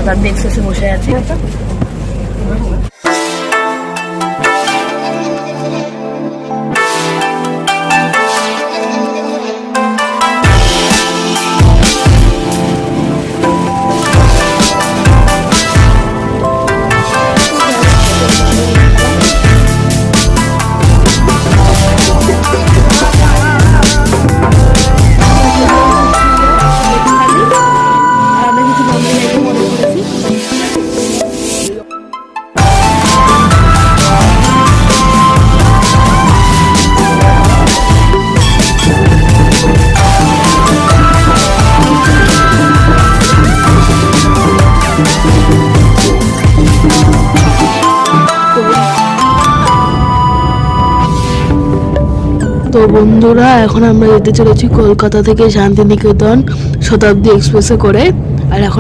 শতাব্দী এক্সপ্রেসে বসে আছি। তো বন্ধুরা, এখন আমরা যেতে চলেছি কলকাতা থেকে শান্তিনিকেতন শতাব্দী এক্সপ্রেসে করে। আর এখন